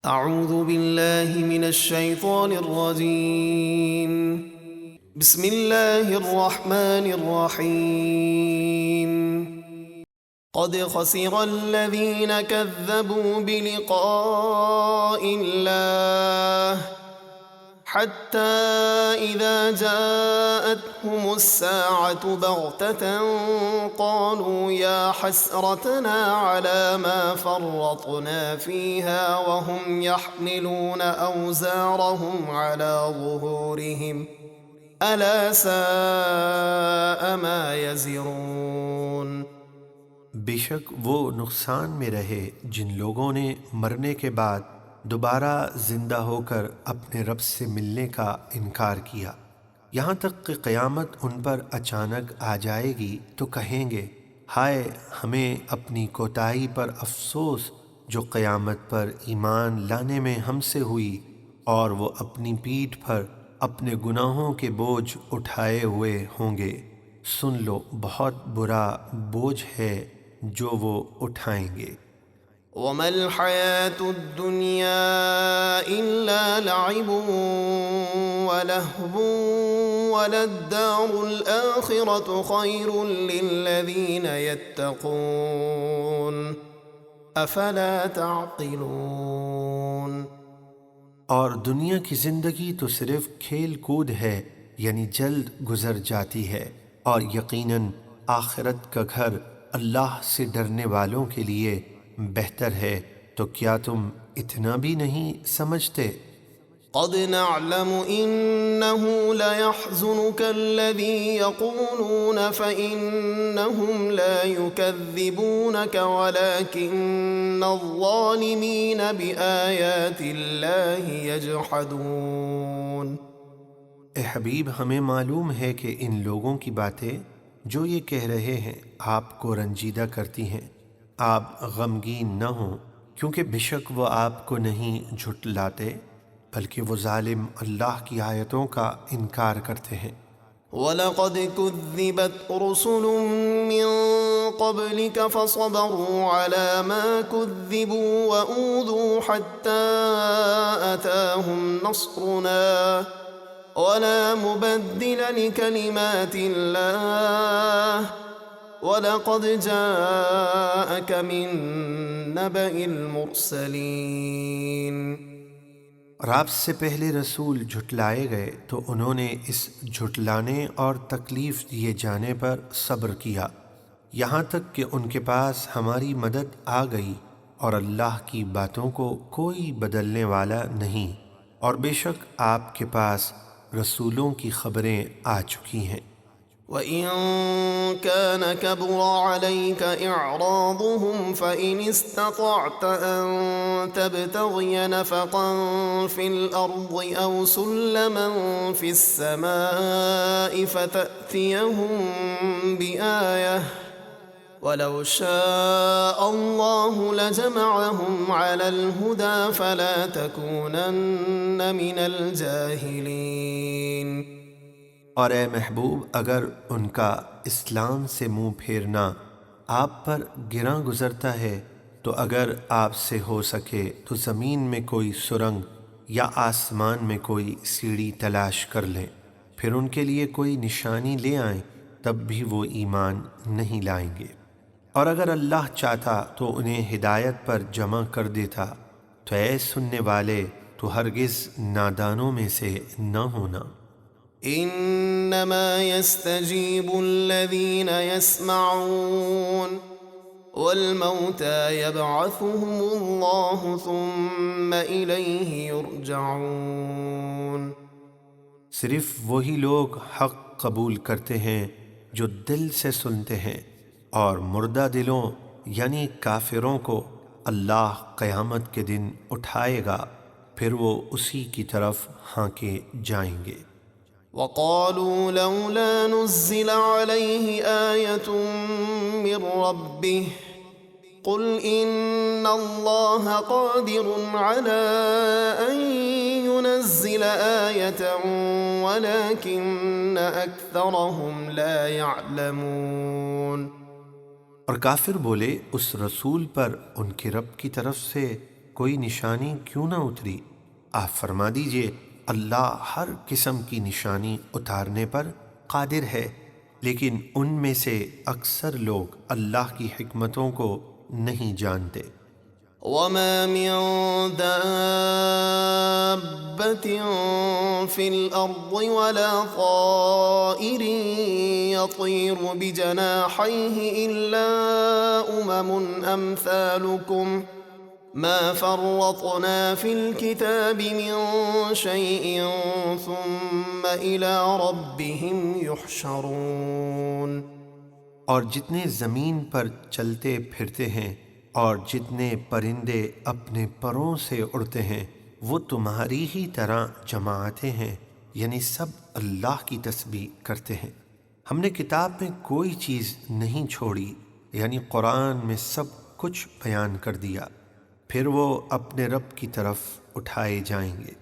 اعوذ باللہ من الشیطان الرجیم بسم اللہ الرحمن الرحیم قد خسر الذین کذبوا بلقاء اللہ حتى إذا جاءتهم الساعة بغتة قالوا يا حسرتنا على ما فرطنا فيها وهم يحملون أوزارهم على ظهورهم ألا ساء ما يزرون۔ بے شک وہ نقصان میں رہے جن لوگوں نے مرنے کے بعد دوبارہ زندہ ہو کر اپنے رب سے ملنے کا انکار کیا، یہاں تک کہ قیامت ان پر اچانک آ جائے گی تو کہیں گے ہائے ہمیں اپنی کوتاہی پر افسوس جو قیامت پر ایمان لانے میں ہم سے ہوئی، اور وہ اپنی پیٹھ پر اپنے گناہوں کے بوجھ اٹھائے ہوئے ہوں گے۔ سن لو بہت برا بوجھ ہے جو وہ اٹھائیں گے۔ وما الحياة الدنيا إلا لعب ولهو وللدار الآخرة خير للذين يتقون أفلا تعقلون۔ اور دنیا کی زندگی تو صرف کھیل کود ہے، یعنی جلد گزر جاتی ہے، اور یقیناً آخرت کا گھر اللہ سے ڈرنے والوں کے لیے بہتر ہے، تو کیا تم اتنا بھی نہیں سمجھتے؟ قد نعلم إنه ليحزنك الذي يقولون فإنهم لا يكذبونك ولكن الظالمين بآيات الله يجحدون۔ اے حبیب ہمیں معلوم ہے کہ ان لوگوں کی باتیں جو یہ کہہ رہے ہیں آپ کو رنجیدہ کرتی ہیں، آپ غمگین نہ ہوں، کیونکہ بے شک وہ آپ کو نہیں جھٹلاتے بلکہ وہ ظالم اللہ کی آیتوں کا انکار کرتے ہیں۔ وَلَقَدْ كُذِّبَتْ رُسُلٌ مِّن قَبْلِكَ فَصَبَرُوا عَلَى مَا كُذِّبُوا وَأُوذُوا حَتَّى أَتَاهُمْ نَصْرُنَا وَلَا مُبَدِّلَ لِكَلِمَاتِ اللَّهِ وَلَقَدْ جَاءَكَ مِن نَّبَإِ الْمُرْسَلِينَ۔ اور آپ سے پہلے رسول جھٹلائے گئے تو انہوں نے اس جھٹلانے اور تکلیف دیے جانے پر صبر کیا، یہاں تک کہ ان کے پاس ہماری مدد آ گئی، اور اللہ کی باتوں کو کوئی بدلنے والا نہیں، اور بے شک آپ کے پاس رسولوں کی خبریں آ چکی ہیں۔ وَإِن كَانَ كَبُرَ عَلَيْكَ إِعْرَاضُهُمْ فَإِنِ اسْتَطَعْتَ أَن تَبْتَغِيَ نَفَقًا فِي الْأَرْضِ أَوْ سُلَّمًا فِي السَّمَاءِ فَتَأْتِيَهُم بِآيَةٍ وَلَوْ شَاءَ اللَّهُ لَجَمَعَهُمْ عَلَى الْهُدَى فَلَا تَكُونَنَّ مِنَ الْجَاهِلِينَ۔ اور اے محبوب اگر ان کا اسلام سے منہ پھیرنا آپ پر گراں گزرتا ہے تو اگر آپ سے ہو سکے تو زمین میں کوئی سرنگ یا آسمان میں کوئی سیڑھی تلاش کر لیں، پھر ان کے لیے کوئی نشانی لے آئیں، تب بھی وہ ایمان نہیں لائیں گے۔ اور اگر اللہ چاہتا تو انہیں ہدایت پر جمع کر دیتا، تو اے سننے والے تو ہرگز نادانوں میں سے نہ ہونا۔ انما يستجيب الذين يسمعون والموتى يبعثهم الله ثم إليه يرجعون۔ صرف وہی لوگ حق قبول کرتے ہیں جو دل سے سنتے ہیں، اور مردہ دلوں یعنی کافروں کو اللہ قیامت کے دن اٹھائے گا، پھر وہ اسی کی طرف ہانکے جائیں گے۔ وقالوا لولا نزل عليه آية من ربه قل إن الله قادر على أن ينزل آية ولكن أكثرهم لا يعلمون۔ اور کافر بولے اس رسول پر ان کے رب کی طرف سے کوئی نشانی کیوں نہ اتری؟ آپ فرما دیجئے اللہ ہر قسم کی نشانی اتارنے پر قادر ہے، لیکن ان میں سے اکثر لوگ اللہ کی حکمتوں کو نہیں جانتے۔ وما من دابة في الأرض ولا طائر يطير بجناحيه إلا أمثالكم ما فرطنا في الكتاب من شيء ثم إلى ربهم يحشرون۔ اور جتنے زمین پر چلتے پھرتے ہیں اور جتنے پرندے اپنے پروں سے اڑتے ہیں وہ تمہاری ہی طرح جماعتیں ہیں، یعنی سب اللہ کی تسبیح کرتے ہیں۔ ہم نے کتاب میں کوئی چیز نہیں چھوڑی، یعنی قرآن میں سب کچھ بیان کر دیا، پھر وہ اپنے رب کی طرف اٹھائے جائیں گے،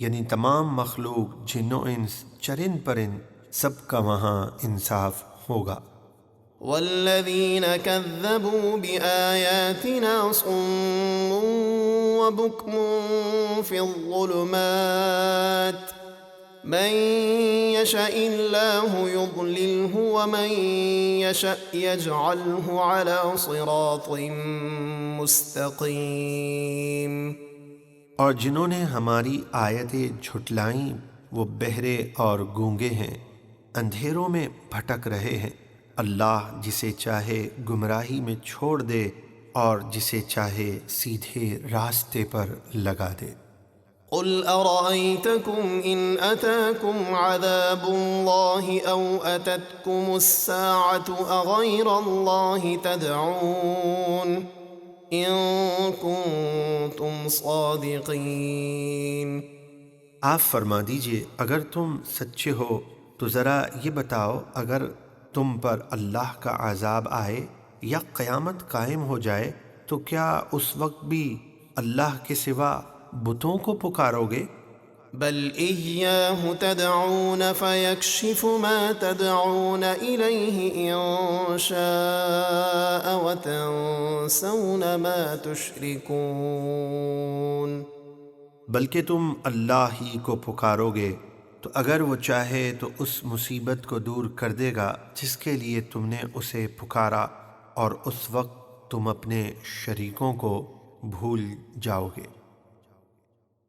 یعنی تمام مخلوق جن و انس چرند پرند سب کا وہاں انصاف ہوگا۔ والذین کذبوا بآیاتنا صم وبکم فی الظلمات من یشاء اللہ یضللہ ومن یشاء یجعلہ علی صراط مستقیم۔ اور جنہوں نے ہماری آیتیں جھٹلائیں وہ بہرے اور گونگے ہیں، اندھیروں میں بھٹک رہے ہیں۔ اللہ جسے چاہے گمراہی میں چھوڑ دے اور جسے چاہے سیدھے راستے پر لگا دے۔ قل ارأيتكم ان اتاكم عذاب الله او اتتكم الساعة اغير الله تدعون ان كنتم صادقين۔ آپ فرما دیجئے اگر تم سچے ہو تو ذرا یہ بتاؤ، اگر تم پر اللہ کا عذاب آئے یا قیامت قائم ہو جائے تو کیا اس وقت بھی اللہ کے سوا بتوں کو پکارو گے؟ بل إياه تدعون فيكشف ما تدعون إليه إن شاء وتنسون ما تشركون۔ بلکہ تم اللہ ہی کو پکارو گے تو اگر وہ چاہے تو اس مصیبت کو دور کر دے گا جس کے لیے تم نے اسے پکارا، اور اس وقت تم اپنے شریکوں کو بھول جاؤ گے۔